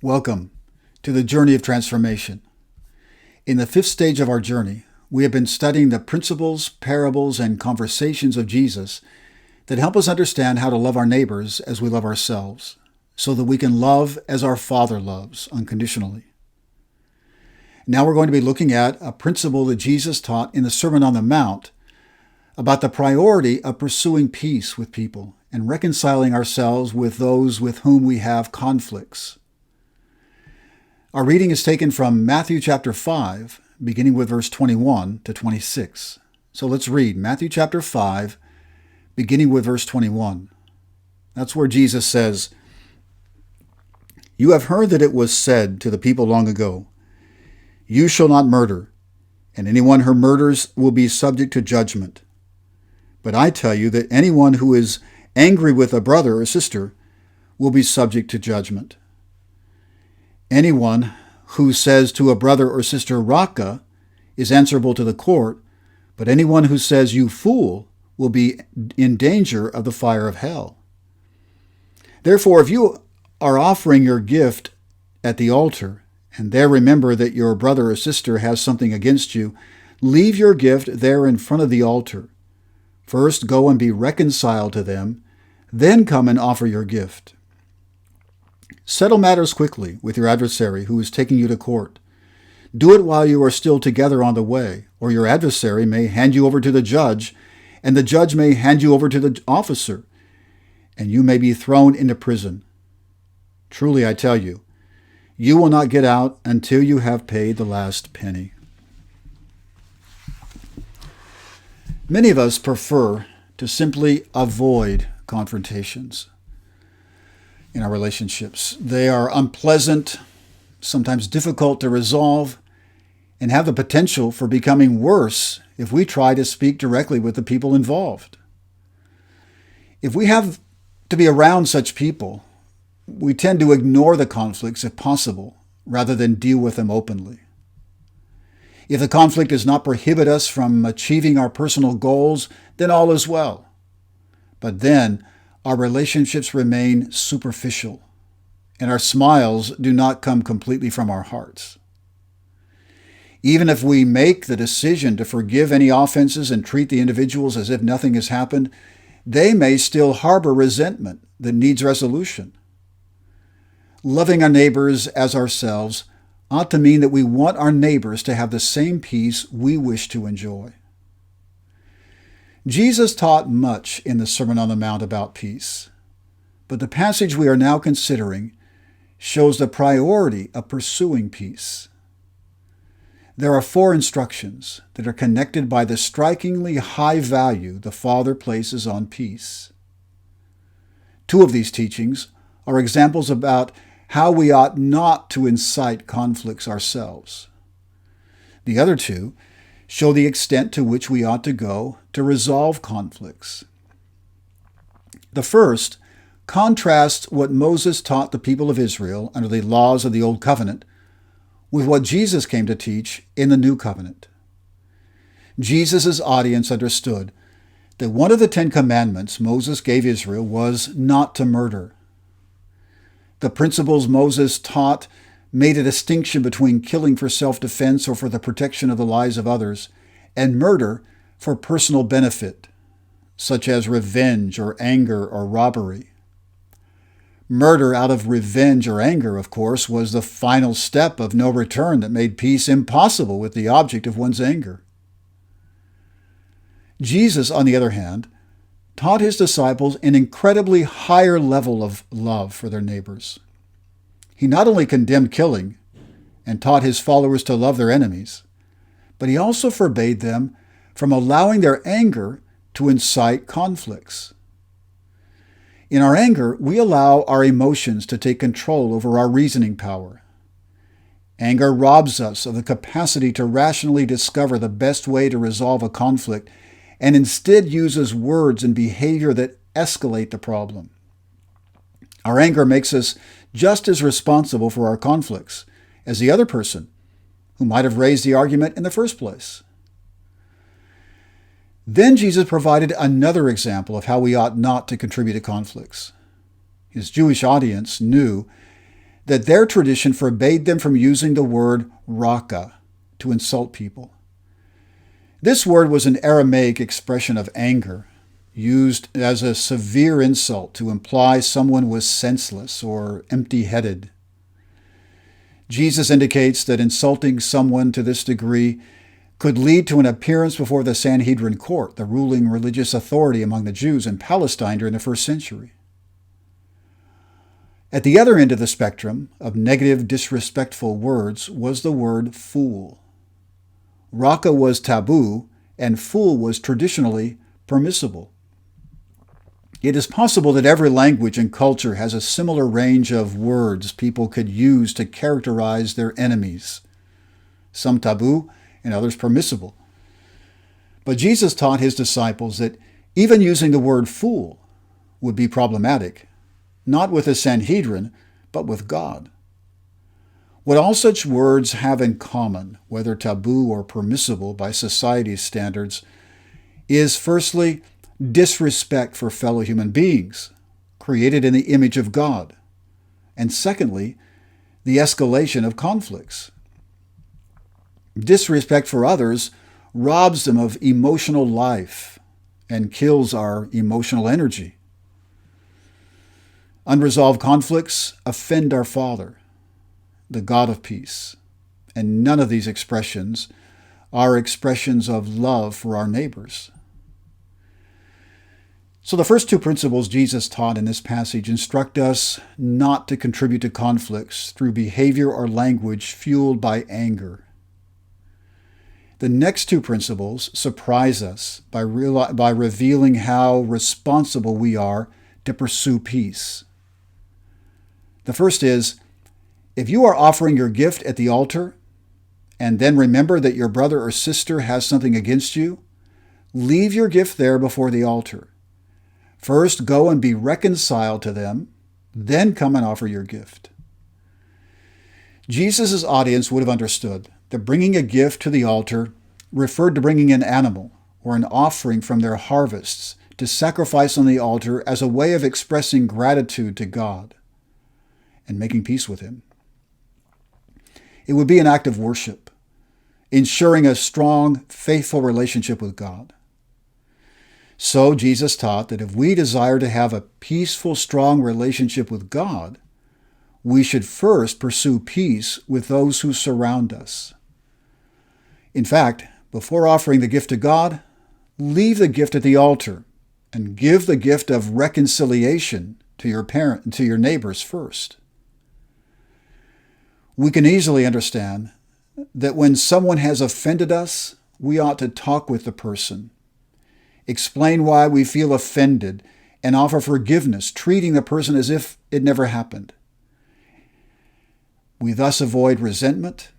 Welcome to the journey of transformation. In the fifth stage of our journey, we have been studying the principles, parables, and conversations of Jesus that help us understand how to love our neighbors as we love ourselves, so that we can love as our Father loves, unconditionally. Now we're going to be looking at a principle that Jesus taught in the Sermon on the Mount about the priority of pursuing peace with people and reconciling ourselves with those with whom we have conflicts. Our reading is taken from Matthew chapter 5, beginning with verse 21 to 26. So let's read Matthew chapter 5, beginning with verse 21. That's where Jesus says, "You have heard that it was said to the people long ago, 'You shall not murder, and anyone who murders will be subject to judgment.' But I tell you that anyone who is angry with a brother or sister will be subject to judgment. Anyone who says to a brother or sister, 'Raka,' is answerable to the court, but anyone who says, 'You fool,' will be in danger of the fire of hell. Therefore, if you are offering your gift at the altar, and there remember that your brother or sister has something against you, leave your gift there in front of the altar. First go and be reconciled to them, then come and offer your gift. Settle matters quickly with your adversary who is taking you to court. Do it while you are still together on the way, or your adversary may hand you over to the judge, and the judge may hand you over to the officer, and you may be thrown into prison. Truly, I tell you, you will not get out until you have paid the last penny." Many of us prefer to simply avoid confrontations in our relationships. They are unpleasant, sometimes difficult to resolve, and have the potential for becoming worse if we try to speak directly with the people involved. If we have to be around such people, we tend to ignore the conflicts if possible, rather than deal with them openly. If the conflict does not prohibit us from achieving our personal goals, then all is well. But then our relationships remain superficial, and our smiles do not come completely from our hearts. Even if we make the decision to forgive any offenses and treat the individuals as if nothing has happened, they may still harbor resentment that needs resolution. Loving our neighbors as ourselves ought to mean that we want our neighbors to have the same peace we wish to enjoy. Jesus taught much in the Sermon on the Mount about peace, but the passage we are now considering shows the priority of pursuing peace. There are 4 instructions that are connected by the strikingly high value the Father places on peace. 2 of these teachings are examples about how we ought not to incite conflicts ourselves. The other 2 show the extent to which we ought to go to resolve conflicts. The first contrasts what Moses taught the people of Israel under the laws of the Old Covenant with what Jesus came to teach in the New Covenant. Jesus' audience understood that one of the 10 commandments Moses gave Israel was not to murder. The principles Moses taught made a distinction between killing for self-defense or for the protection of the lives of others, and murder for personal benefit, such as revenge or anger or robbery. Murder out of revenge or anger, of course, was the final step of no return that made peace impossible with the object of one's anger. Jesus, on the other hand, taught his disciples an incredibly higher level of love for their neighbors. He not only condemned killing and taught his followers to love their enemies, but he also forbade them from allowing their anger to incite conflicts. In our anger, we allow our emotions to take control over our reasoning power. Anger robs us of the capacity to rationally discover the best way to resolve a conflict and instead uses words and behavior that escalate the problem. Our anger makes us just as responsible for our conflicts as the other person who might have raised the argument in the first place. Then Jesus provided another example of how we ought not to contribute to conflicts. His Jewish audience knew that their tradition forbade them from using the word raka to insult people. This word was an Aramaic expression of anger, used as a severe insult to imply someone was senseless or empty-headed. Jesus indicates that insulting someone to this degree could lead to an appearance before the Sanhedrin court, the ruling religious authority among the Jews in Palestine during the first century. At the other end of the spectrum of negative, disrespectful words was the word fool. Raka was taboo, and fool was traditionally permissible. It is possible that every language and culture has a similar range of words people could use to characterize their enemies, some taboo and others permissible. But Jesus taught his disciples that even using the word fool would be problematic, not with the Sanhedrin, but with God. What all such words have in common, whether taboo or permissible by society's standards, is firstly, disrespect for fellow human beings, created in the image of God, and secondly, the escalation of conflicts. Disrespect for others robs them of emotional life and kills our emotional energy. Unresolved conflicts offend our Father, the God of peace, and none of these expressions are expressions of love for our neighbors. So the first two principles Jesus taught in this passage instruct us not to contribute to conflicts through behavior or language fueled by anger. The next two principles surprise us by revealing how responsible we are to pursue peace. The first is, if you are offering your gift at the altar and then remember that your brother or sister has something against you, leave your gift there before the altar. First, go and be reconciled to them, then come and offer your gift. Jesus' audience would have understood that bringing a gift to the altar referred to bringing an animal or an offering from their harvests to sacrifice on the altar as a way of expressing gratitude to God and making peace with Him. It would be an act of worship, ensuring a strong, faithful relationship with God. So Jesus taught that if we desire to have a peaceful, strong relationship with God, we should first pursue peace with those who surround us. In fact, before offering the gift to God, leave the gift at the altar and give the gift of reconciliation to your parent and to your neighbors first. We can easily understand that when someone has offended us, we ought to talk with the person, explain why we feel offended, and offer forgiveness, treating the person as if it never happened. We thus avoid resentment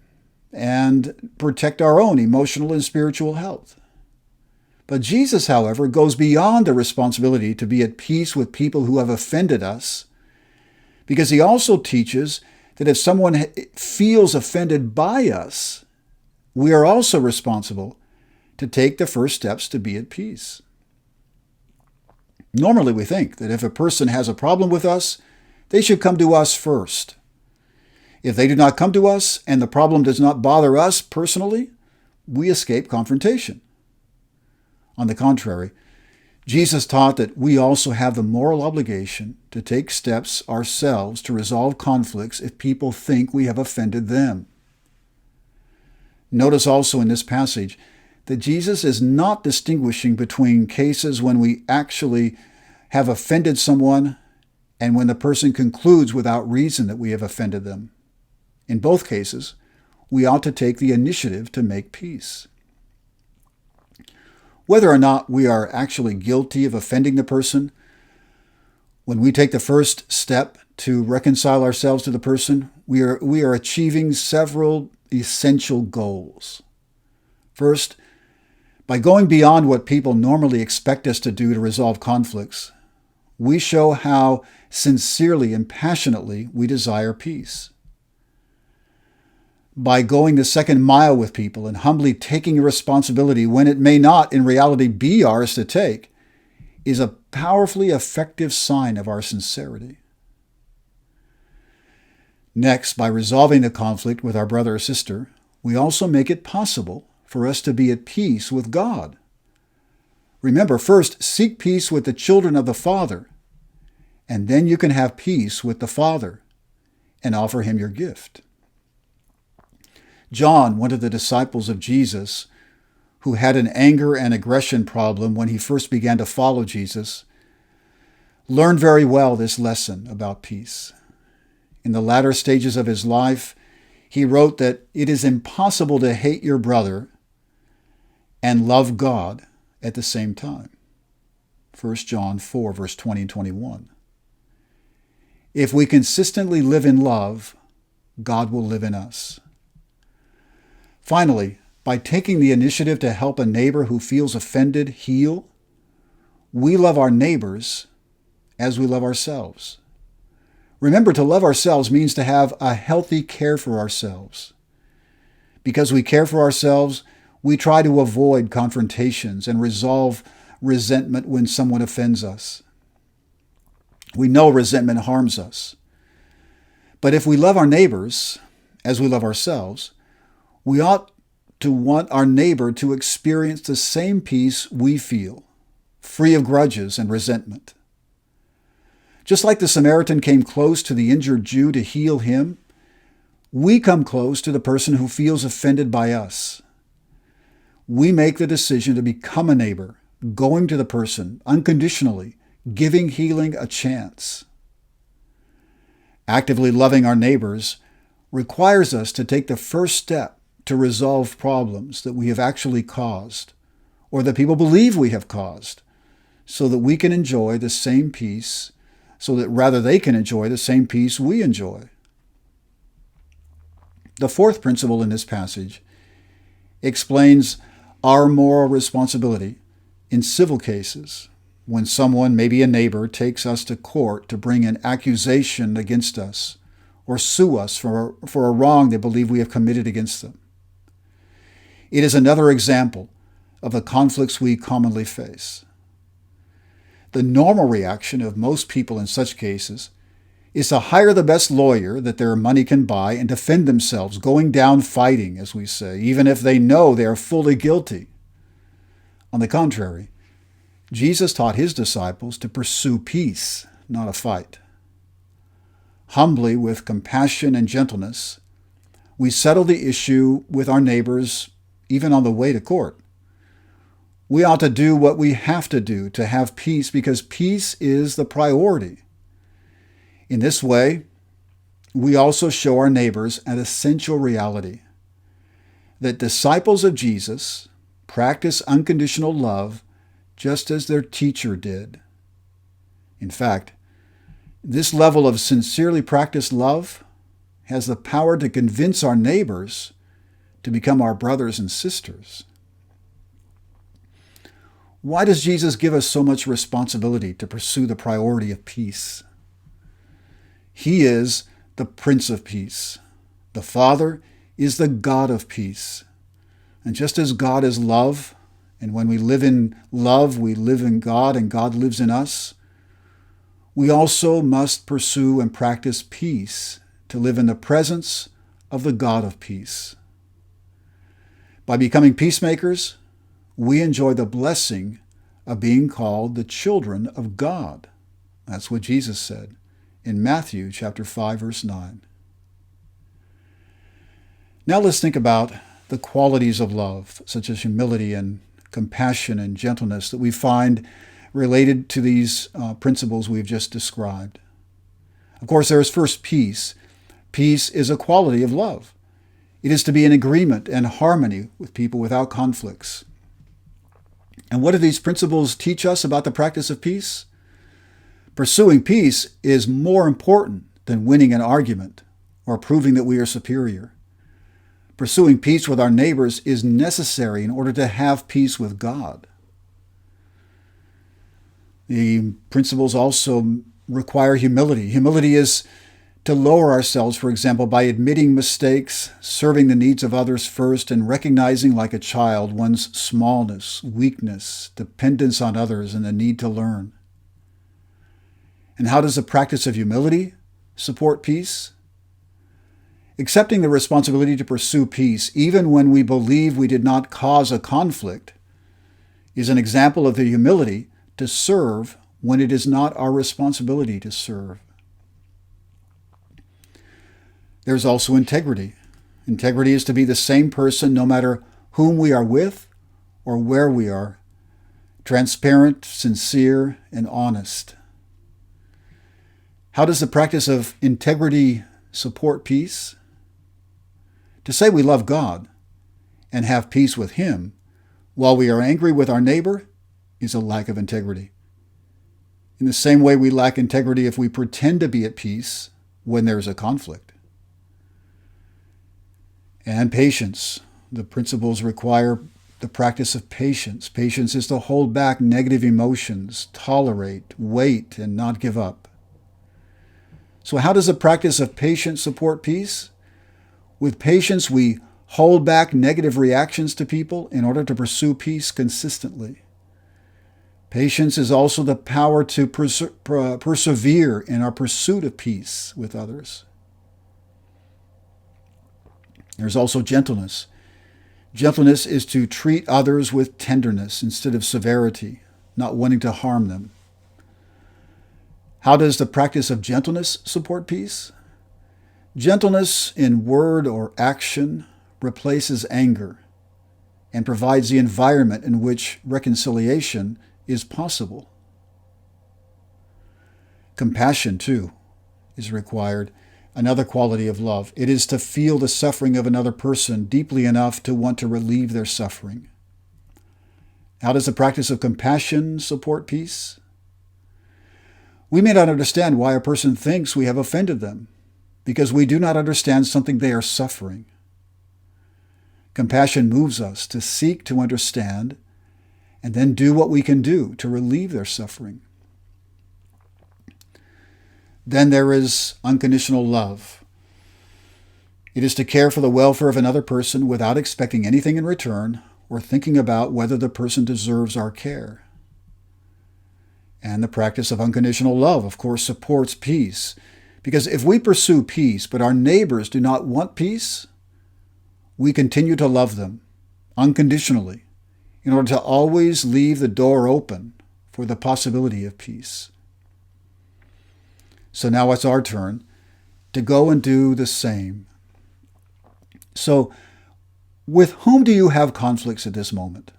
and protect our own emotional and spiritual health. But Jesus, however, goes beyond the responsibility to be at peace with people who have offended us, because he also teaches that if someone feels offended by us, we are also responsible to take the first steps to be at peace. Normally we think that if a person has a problem with us, they should come to us first. If they do not come to us and the problem does not bother us personally, we escape confrontation. On the contrary, Jesus taught that we also have the moral obligation to take steps ourselves to resolve conflicts if people think we have offended them. Notice also in this passage that Jesus is not distinguishing between cases when we actually have offended someone and when the person concludes without reason that we have offended them. In both cases, we ought to take the initiative to make peace. Whether or not we are actually guilty of offending the person, when we take the first step to reconcile ourselves to the person, we are achieving several essential goals. First, by going beyond what people normally expect us to do to resolve conflicts, we show how sincerely and passionately we desire peace. By going the second mile with people and humbly taking a responsibility when it may not in reality be ours to take, is a powerfully effective sign of our sincerity. Next, by resolving the conflict with our brother or sister, we also make it possible for us to be at peace with God. Remember, first, seek peace with the children of the Father, and then you can have peace with the Father and offer him your gift. John, one of the disciples of Jesus, who had an anger and aggression problem when he first began to follow Jesus, learned very well this lesson about peace. In the latter stages of his life, he wrote that it is impossible to hate your brother and love God at the same time. 1 John 4, verse 20 and 21. If we consistently live in love, God will live in us. Finally, by taking the initiative to help a neighbor who feels offended heal, we love our neighbors as we love ourselves. Remember, to love ourselves means to have a healthy care for ourselves. Because we care for ourselves, we try to avoid confrontations and resolve resentment when someone offends us. We know resentment harms us. But if we love our neighbors as we love ourselves, we ought to want our neighbor to experience the same peace we feel, free of grudges and resentment. Just like the Samaritan came close to the injured Jew to heal him, we come close to the person who feels offended by us. We make the decision to become a neighbor, going to the person unconditionally, giving healing a chance. Actively loving our neighbors requires us to take the first step to resolve problems that we have actually caused, or that people believe we have caused, so that we can enjoy the same peace, so that rather they can enjoy the same peace we enjoy. The fourth principle in this passage explains our moral responsibility in civil cases when someone, maybe a neighbor, takes us to court to bring an accusation against us or sue us for a wrong they believe we have committed against them. It is another example of the conflicts we commonly face. The normal reaction of most people in such cases is to hire the best lawyer that their money can buy and defend themselves, going down fighting, as we say, even if they know they are fully guilty. On the contrary, Jesus taught his disciples to pursue peace, not a fight. Humbly, with compassion and gentleness, we settle the issue with our neighbors, even on the way to court. We ought to do what we have to do to have peace, because peace is the priority. In this way, we also show our neighbors an essential reality, that disciples of Jesus practice unconditional love just as their teacher did. In fact, this level of sincerely practiced love has the power to convince our neighbors to become our brothers and sisters. Why does Jesus give us so much responsibility to pursue the priority of peace? He is the Prince of Peace. The Father is the God of peace. And just as God is love, and when we live in love, we live in God and God lives in us, we also must pursue and practice peace to live in the presence of the God of peace. By becoming peacemakers, we enjoy the blessing of being called the children of God. That's what Jesus said in Matthew chapter 5, verse 9. Now let's think about the qualities of love, such as humility and compassion and gentleness, that we find related to these principles we've just described. Of course, there is first peace. Peace is a quality of love. It is to be in agreement and harmony with people without conflicts. And what do these principles teach us about the practice of peace? Pursuing peace is more important than winning an argument or proving that we are superior. Pursuing peace with our neighbors is necessary in order to have peace with God. The principles also require humility. Humility is to lower ourselves, for example, by admitting mistakes, serving the needs of others first, and recognizing like a child one's smallness, weakness, dependence on others, and the need to learn. And how does the practice of humility support peace? Accepting the responsibility to pursue peace, even when we believe we did not cause a conflict, is an example of the humility to serve when it is not our responsibility to serve. There's also integrity. Integrity is to be the same person no matter whom we are with or where we are. Transparent, sincere, and honest. How does the practice of integrity support peace? To say we love God and have peace with Him while we are angry with our neighbor is a lack of integrity. In the same way, we lack integrity if we pretend to be at peace when there is a conflict. And patience. The principles require the practice of patience. Patience is to hold back negative emotions, tolerate, wait, and not give up. So how does the practice of patience support peace? With patience, we hold back negative reactions to people in order to pursue peace consistently. Patience is also the power to persevere in our pursuit of peace with others. There's also gentleness. Gentleness is to treat others with tenderness instead of severity, not wanting to harm them. How does the practice of gentleness support peace? Gentleness in word or action replaces anger and provides the environment in which reconciliation is possible. Compassion, too, is required, another quality of love. It is to feel the suffering of another person deeply enough to want to relieve their suffering. How does the practice of compassion support peace? We may not understand why a person thinks we have offended them, because we do not understand something they are suffering. Compassion moves us to seek to understand and then do what we can do to relieve their suffering. Then there is unconditional love. It is to care for the welfare of another person without expecting anything in return or thinking about whether the person deserves our care. And the practice of unconditional love, of course, supports peace. Because if we pursue peace, but our neighbors do not want peace, we continue to love them unconditionally in order to always leave the door open for the possibility of peace. So now it's our turn to go and do the same. So, with whom do you have conflicts at this moment?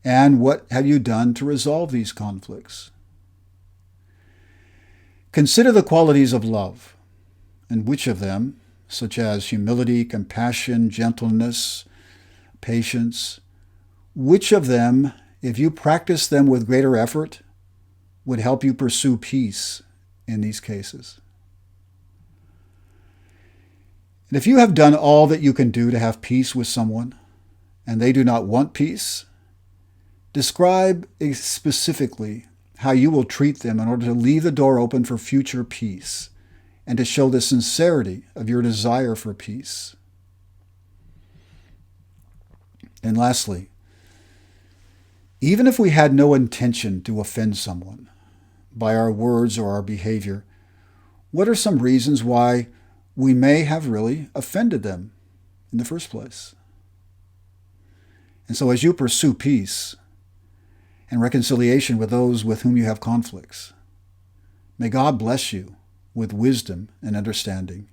And what have you done to resolve these conflicts? Consider the qualities of love, and which of them, such as humility, compassion, gentleness, patience, which of them, if you practice them with greater effort, would help you pursue peace in these cases? And if you have done all that you can do to have peace with someone, and they do not want peace, describe specifically how you will treat them in order to leave the door open for future peace and to show the sincerity of your desire for peace. And lastly, even if we had no intention to offend someone by our words or our behavior, what are some reasons why we may have really offended them in the first place? And so as you pursue peace and reconciliation with those with whom you have conflicts, may God bless you with wisdom and understanding.